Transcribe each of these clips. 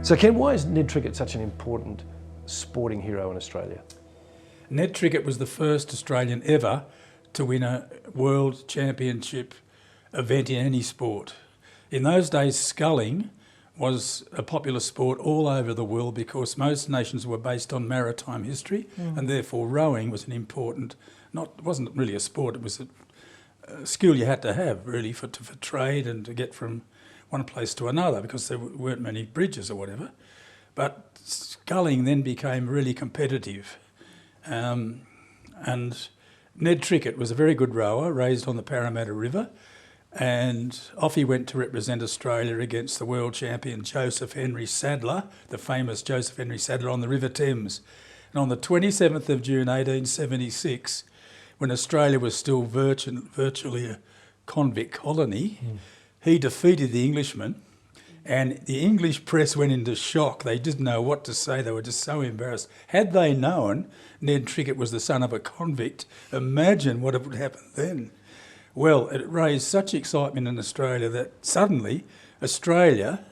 So Ken, why is Ned Trickett such an important sporting hero in Australia? Ned Trickett was the first Australian ever to win a world championship event in any sport. In those days, sculling was a popular sport all over the world because most nations were based on maritime history, and therefore rowing was an important, it wasn't really a sport, it was a skill you had to have really for trade and to get from one place to another because there weren't many bridges or whatever. But sculling then became really competitive. And Ned Trickett was a very good rower, raised on the Parramatta River, and off he went to represent Australia against the world champion Joseph Henry Sadler, the famous Joseph Henry Sadler on the River Thames. And on the 27th of June 1876, when Australia was still virtually a convict colony, he defeated the Englishman, and the English press went into shock. They didn't know what to say. They were just so embarrassed. Had they known Ned Trickett was the son of a convict, imagine what would happen then. Well, it raised such excitement in Australia that suddenly Australia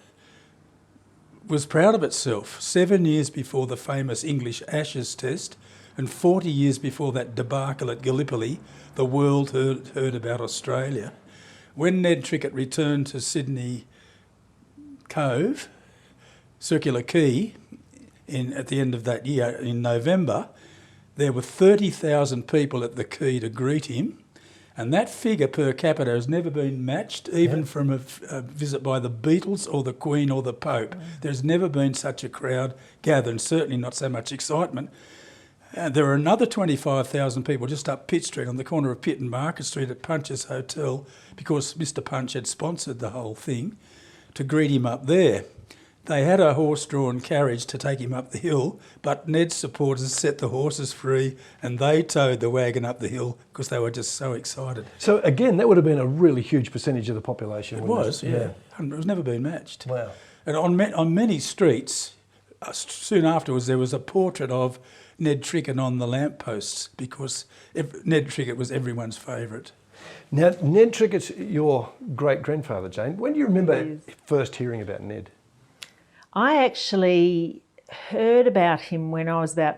was proud of itself. 7 years before the famous English Ashes test and 40 years before that debacle at Gallipoli, the world heard about Australia. When Ned Trickett returned to Sydney Cove, Circular Quay, at the end of that year, in November, there were 30,000 people at the quay to greet him, and that figure per capita has never been matched, even from a visit by the Beatles or the Queen or the Pope. There's never been such a crowd gathered, and certainly not so much excitement. There were another 25,000 people just up Pitt Street on the corner of Pitt and Market Street at Punch's Hotel, because Mr Punch had sponsored the whole thing, to greet him up there. They had a horse-drawn carriage to take him up the hill, but Ned's supporters set the horses free and they towed the wagon up the hill because they were just so excited. So again, that would have been a really huge percentage of the population. It was, yeah. It was never been matched. Wow. And on many streets, soon afterwards, there was a portrait of Ned Trickett on the lampposts because Ned Trickett was everyone's favourite. Now, Ned Trickett's your great-grandfather, Jane. When do you remember first hearing about Ned? I actually heard about him when I was about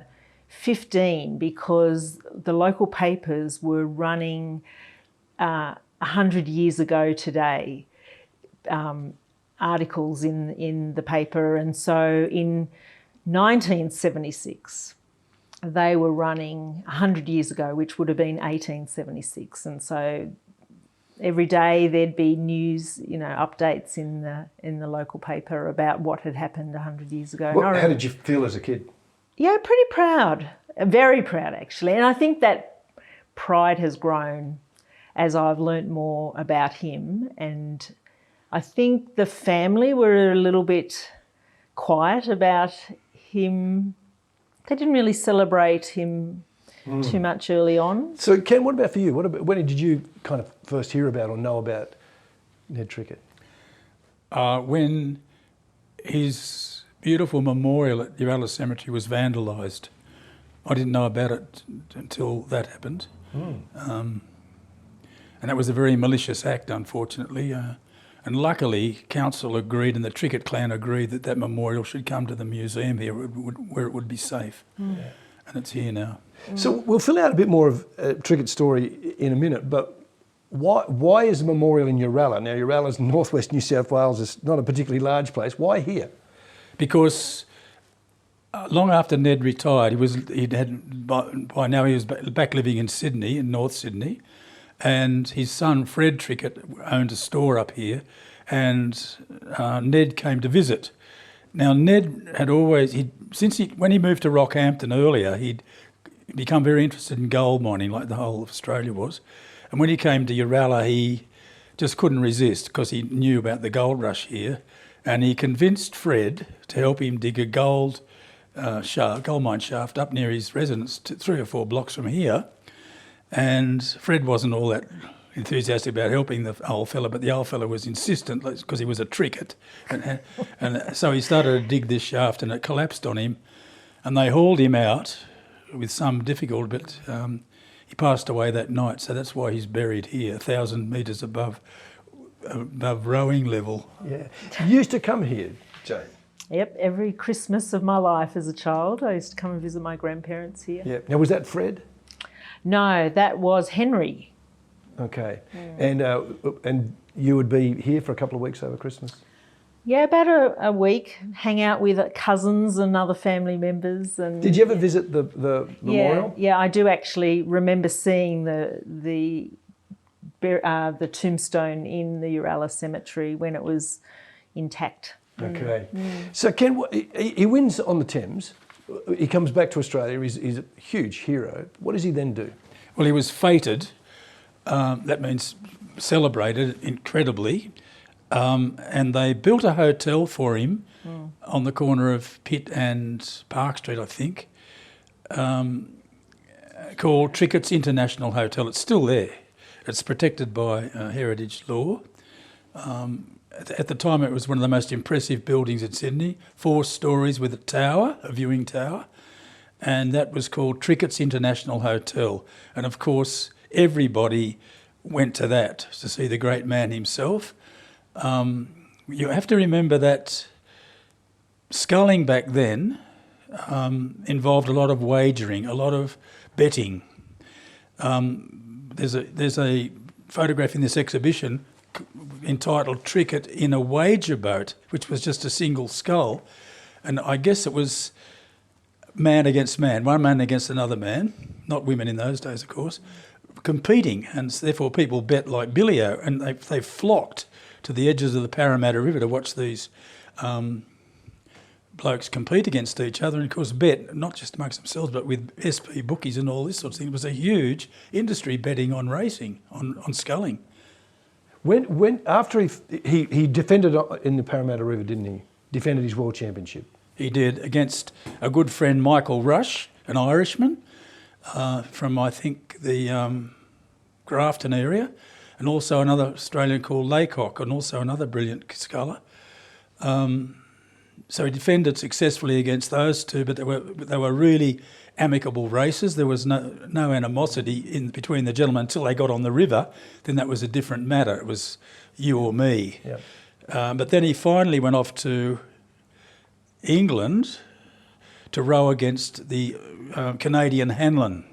15 because the local papers were running 100 years ago today, articles in the paper. And so in 1976, they were running 100 years ago, which would have been 1876. And so every day there'd be news, updates in the local paper about what had happened 100 years ago. How did you feel as a kid? Yeah, pretty proud, very proud actually. And I think that pride has grown as I've learnt more about him. And I think the family were a little bit quiet about him. They didn't really celebrate him too much early on. So Ken, what about for you? When did you kind of first hear about or know about Ned Trickett? When his beautiful memorial at Uralla Cemetery was vandalised. I didn't know about it until that happened. And that was a very malicious act, unfortunately. And luckily, council agreed and the Trickett clan agreed that memorial should come to the museum here where it would be safe. And it's here now. So we'll fill out a bit more of Trickett's story in a minute, but why is the memorial in Uralla? Now, Uralla's northwest New South Wales is not a particularly large place. Why here? Because long after Ned retired, by now he was back living in Sydney, in North Sydney, and his son Fred Trickett owned a store up here, and Ned came to visit. Now, Ned had always, when he moved to Rockhampton earlier, he'd become very interested in gold mining, like the whole of Australia was. And when he came to Uralla, he just couldn't resist because he knew about the gold rush here. And he convinced Fred to help him dig a gold mine shaft up near his residence, 3 or 4 blocks from here. And Fred wasn't all that enthusiastic about helping the old fella, but the old fella was insistent because he was a Trickett. And so he started to dig this shaft and it collapsed on him. And they hauled him out with some difficulty, but he passed away that night. So that's why he's buried here, 1,000 metres above rowing level. Yeah. You used to come here, Jane. Yep, every Christmas of my life as a child, I used to come and visit my grandparents here. Yeah. Now, was that Fred? No, that was Henry. Okay. And you would be here for a couple of weeks over Christmas? Yeah, about a week, hang out with cousins and other family members. And did you ever visit the memorial? Yeah, I do actually remember seeing the tombstone in the Uralla Cemetery when it was intact. Okay. So Ken, he wins on the Thames. He comes back to Australia. He's a huge hero. What does he then do? Well, he was feted. That means celebrated incredibly. And they built a hotel for him on the corner of Pitt and Park Street, I think, called Trickett's International Hotel. It's still there. It's protected by heritage law. At the time, it was one of the most impressive buildings in Sydney, 4 stories with a tower, a viewing tower, and that was called Trickett's International Hotel. And of course, everybody went to that to see the great man himself. You have to remember that sculling back then involved a lot of wagering, a lot of betting. There's a photograph in this exhibition entitled Trickett in a Wager Boat, which was just a single skull. And I guess it was man against man, one man against another man, not women in those days, of course, competing. And therefore people bet like billy-o, and they flocked to the edges of the Parramatta River to watch these blokes compete against each other, and of course bet, not just amongst themselves, but with SP bookies and all this sort of thing. It was a huge industry betting on racing, on sculling. When after he defended in the Parramatta River, didn't he? Defended his world championship. He did, against a good friend, Michael Rush, an Irishman from, I think, the Grafton area, and also another Australian called Laycock, and also another brilliant sculler. So he defended successfully against those two, but they were really amicable races. There was no animosity in between the gentlemen until they got on the river. Then that was a different matter. It was you or me. Yep. But then he finally went off to England to row against the Canadian Hanlon,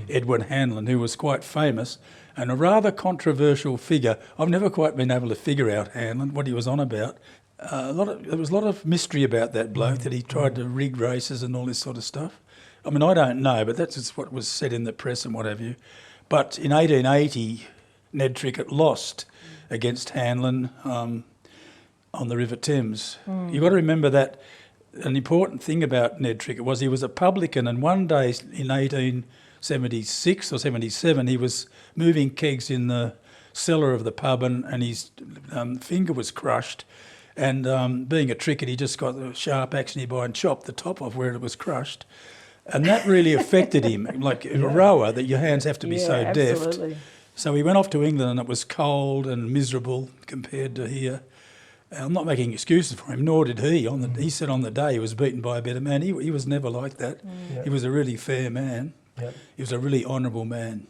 Edward Hanlon, who was quite famous and a rather controversial figure. I've never quite been able to figure out Hanlon, what he was on about. There was a lot of mystery about that bloke, that he tried to rig races and all this sort of stuff. I mean, I don't know, but that's just what was said in the press and what have you. But in 1880, Ned Trickett lost against Hanlon on the River Thames. You've got to remember that an important thing about Ned Trickett was he was a publican, and one day in 1876 or 77, he was moving kegs in the cellar of the pub, and his finger was crushed. And being a Trickett, he just got a sharp axe nearby and chopped the top off where it was crushed. And that really affected him, like a rower, that your hands have to be so absolutely. deft. So he went off to England, and it was cold and miserable compared to here. I'm not making excuses for him, nor did he. He said on the day he was beaten by a better man. He was never like that. He was a really fair man. He was a really honourable man.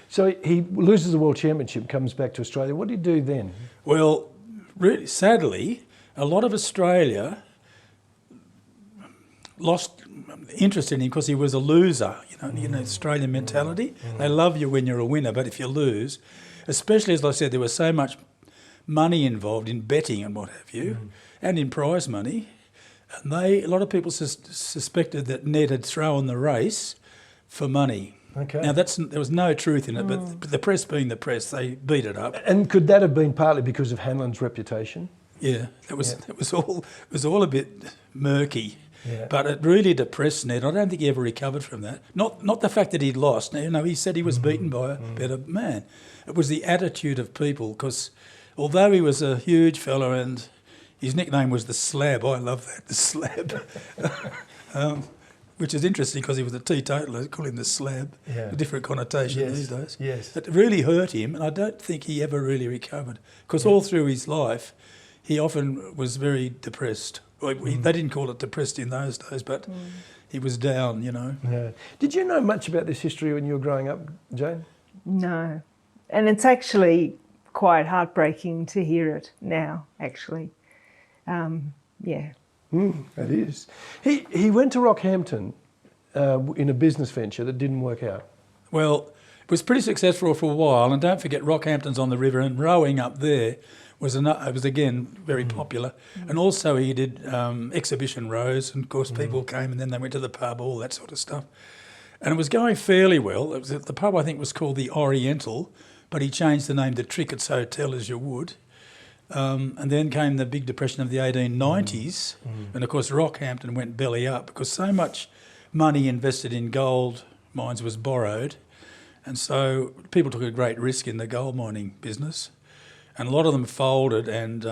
So he loses the World Championship, comes back to Australia. What did he do then? Well, really, sadly, a lot of Australia lost interest in him because he was a loser. You know, Australian mentality. They love you when you're a winner, but if you lose, especially as I said, there was so much money involved in betting and what have you, and in prize money. And a lot of people suspected that Ned had thrown the race for money. Okay. Now there was no truth in it, but the press being the press, they beat it up. And could that have been partly because of Hanlon's reputation? Yeah, it was all a bit murky. Yeah. But it really depressed Ned. I don't think he ever recovered from that. Not the fact that he'd lost. He said he was beaten by a better man. It was the attitude of people, because although he was a huge fella and his nickname was the Slab, I love that, the Slab, which is interesting because he was a teetotaler. They call him the Slab, a different connotation these days. Yes. It really hurt him, and I don't think he ever really recovered, because all through his life he often was very depressed. They didn't call it depressed in those days, but he was down, Yeah. Did you know much about this history when you were growing up, Jane? No. And it's actually quite heartbreaking to hear it now, actually. That is. He went to Rockhampton in a business venture that didn't work out. Well, it was pretty successful for a while, and don't forget Rockhampton's on the river, and rowing up there was again very popular. And also he did exhibition rows, and of course people came and then they went to the pub, all that sort of stuff. And it was going fairly well. It was the pub, I think, was called the Oriental, but he changed the name to Trickett's Hotel, as you would. And then came the big depression of the 1890s, and of course Rockhampton went belly up because so much money invested in gold mines was borrowed, and so people took a great risk in the gold mining business, and a lot of them folded. And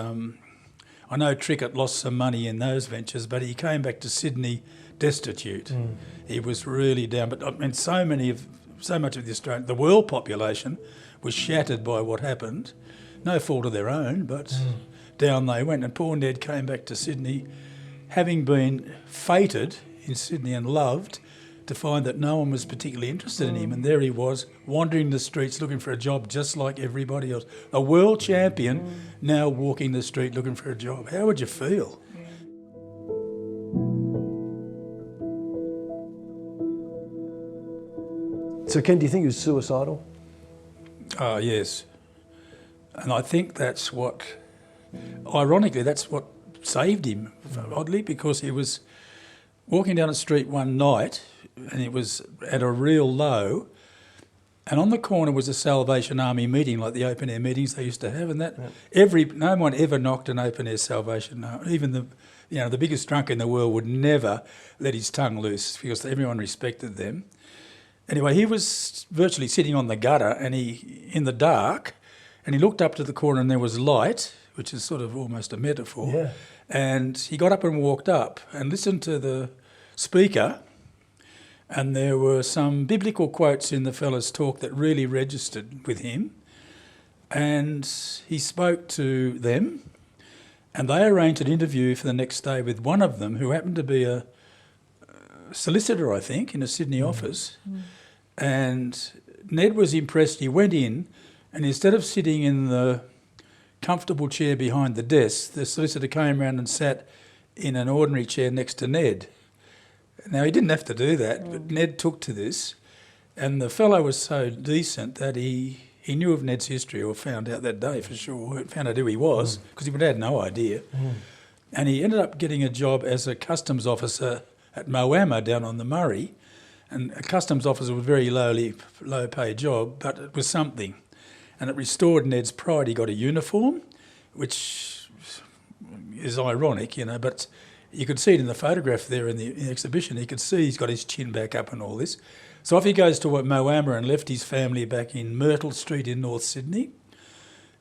I know Trickett lost some money in those ventures, but he came back to Sydney destitute. He was really down. But I mean, so much of the world population was shattered by what happened. No fault of their own, but down they went. And poor Ned came back to Sydney, having been fated in Sydney and loved, to find that no one was particularly interested in him. And there he was, wandering the streets looking for a job just like everybody else. A world champion now walking the street looking for a job. How would you feel? So, Ken, do you think he was suicidal? Oh, yes. And I think that's what, ironically, that's what saved him, oddly, because he was walking down the street one night and it was at a real low, and on the corner was a Salvation Army meeting, like the open air meetings they used to have, and no one ever knocked an open air Salvation Army. Even the biggest drunk in the world would never let his tongue loose because everyone respected them. Anyway, he was virtually sitting on the gutter and in the dark, and he looked up to the corner and there was light, which is sort of almost a metaphor. Yeah. And he got up and walked up and listened to the speaker, and there were some biblical quotes in the fella's talk that really registered with him. And he spoke to them, and they arranged an interview for the next day with one of them, who happened to be a solicitor, I think, in a Sydney office. And Ned was impressed. He went in, and instead of sitting in the comfortable chair behind the desk, the solicitor came around and sat in an ordinary chair next to Ned. Now, he didn't have to do that, but Ned took to this, and the fellow was so decent that he knew of Ned's history, or found out that day for sure, found out who he was, because he would have had no idea. And he ended up getting a job as a customs officer at Moama down on the Murray, and a customs officer was a very low paid job, but it was something. And it restored Ned's pride. He got a uniform, which is ironic, but you could see it in the photograph there in the exhibition. You could see he's got his chin back up and all this. So off he goes to Moama and left his family back in Myrtle Street in North Sydney,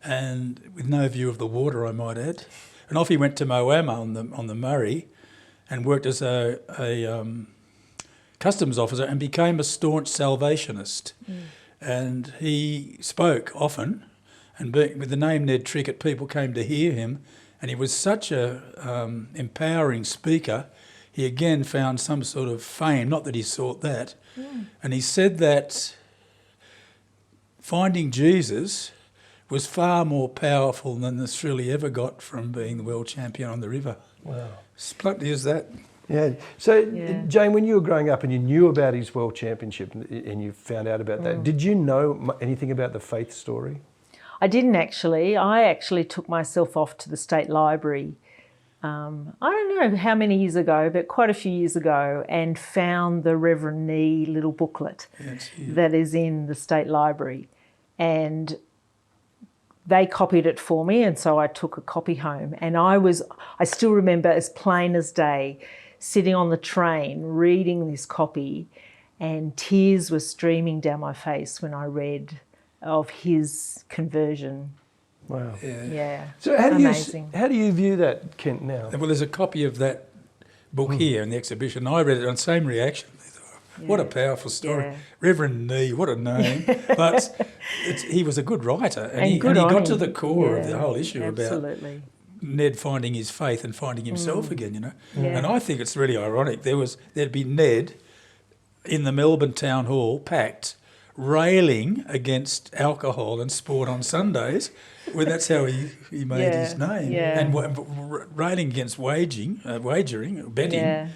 and with no view of the water, I might add. And off he went to Moama on the Murray and worked as a customs officer and became a staunch Salvationist. And he spoke often, and with the name Ned Trickett, people came to hear him, and he was such a empowering speaker. He again found some sort of fame, not that he sought that. And he said that finding Jesus was far more powerful than the thrill he ever got from being the world champion on the river. Wow. As bluntly as that. Yeah. So, Jane, when you were growing up and you knew about his world championship and you found out about that, did you know anything about the Faith story? I didn't actually. I actually took myself off to the State Library, I don't know how many years ago, but quite a few years ago, and found the Reverend Nee little booklet that is in the State Library. And they copied it for me, and so I took a copy home. And I still remember as plain as day, sitting on the train reading this copy, and tears were streaming down my face when I read of his conversion. Wow. Yeah. So how do you view that, Kent, now? Well, there's a copy of that book here in the exhibition. I read it on the same reaction. What a powerful story. Yeah. Reverend Nee, what a name. But he was a good writer, and he got to the core of the whole issue about Ned finding his faith and finding himself again, Yeah. And I think it's really ironic. There'd be Ned in the Melbourne Town Hall, packed, railing against alcohol and sport on Sundays, Well, that's how he made Yeah, his name. yeah. And railing against wagering, betting. Yeah.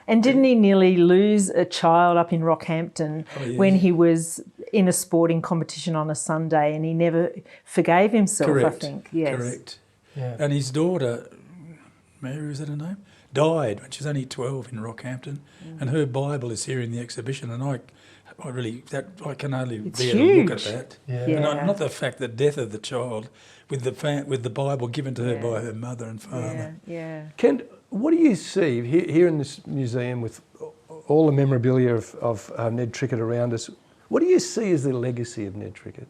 And didn't he nearly lose a child up in Rockhampton when he was in a sporting competition on a Sunday, and he never forgave himself, Correct. I think. Yes. Correct. Yeah. And his daughter, Mary, is that her name? Died when she was only 12 in Rockhampton, and her Bible is here in the exhibition, and I can only It's bear to look at huge. that. Yeah. Yeah. And not the fact the death of the child with the Bible given to her by her mother and father. Yeah. Kent, what do you see here in this museum with all the memorabilia of Ned Trickett around us? What do you see as the legacy of Ned Trickett?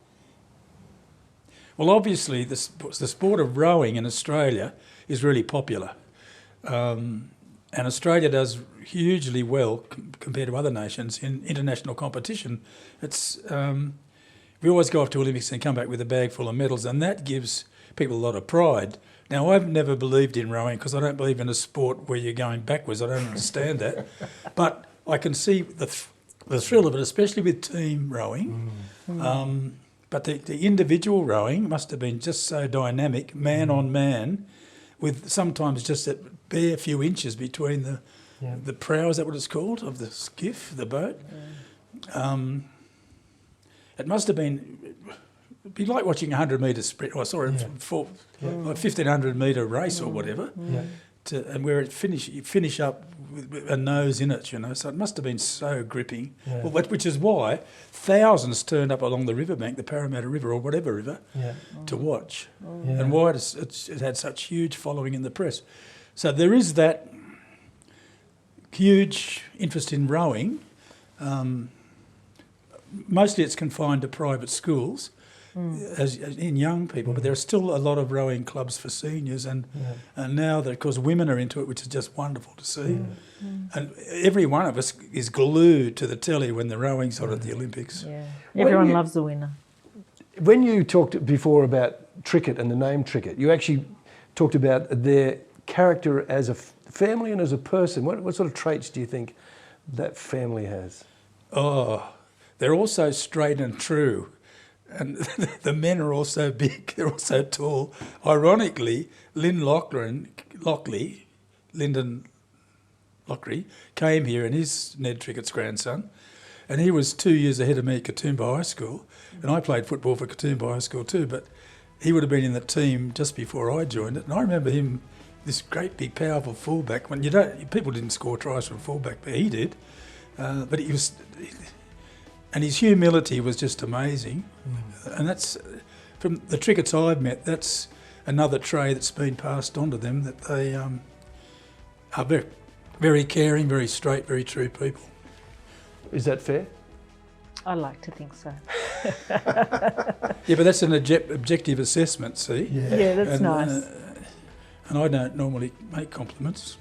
Well, obviously, the sport of rowing in Australia is really popular. And Australia does hugely well compared to other nations in international competition. It's we always go off to Olympics and come back with a bag full of medals, and that gives people a lot of pride. Now, I've never believed in rowing because I don't believe in a sport where you're going backwards. I don't understand that. But I can see the thrill of it, especially with team rowing. But the individual rowing must have been just so dynamic, man on man, with sometimes just a bare few inches between the prow, is that what it's called, of the skiff, the boat? It must have been, it'd be like watching a 100-metre sprint, or sorry, a 1,500-metre race or whatever, and where you finish up with a nose in it, you know, so it must have been so gripping, which is why thousands turned up along the riverbank, the Parramatta River or whatever river, to watch, and why it had such huge following in the press. So there is that huge interest in rowing. Mostly it's confined to private schools, as in young people, but there are still a lot of rowing clubs for seniors, and now that, of course, women are into it, which is just wonderful to see. And every one of us is glued to the telly when the rowing's on at the Olympics. Yeah. Everyone loves a winner. When you talked before about Trickett and the name Trickett, you actually talked about their character as a family and as a person. What sort of traits do you think that family has? Oh, they're also straight and true. And the men are also big, they're also tall. Ironically, Lyndon Lockery came here, and he's Ned Trickett's grandson, and he was 2 years ahead of me at Katoomba High School, and I played football for Katoomba High School too, but he would have been in the team just before I joined it, and I remember him, this great big powerful fullback, when people didn't score tries from fullback, but he did, but he was... And his humility was just amazing. And that's, from the Tricketts I've met, that's another trait that's been passed on to them, that they are very, very caring, very straight, very true people. Is that fair? I like to think so. Yeah, but that's an objective assessment, see? Yeah, that's nice. And I don't normally make compliments.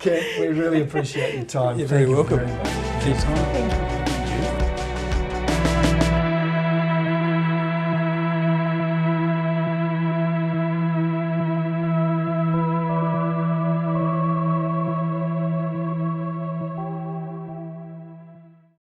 Kent, we really appreciate your time. You're very welcome. Thank you very much. Anytime. Thank you.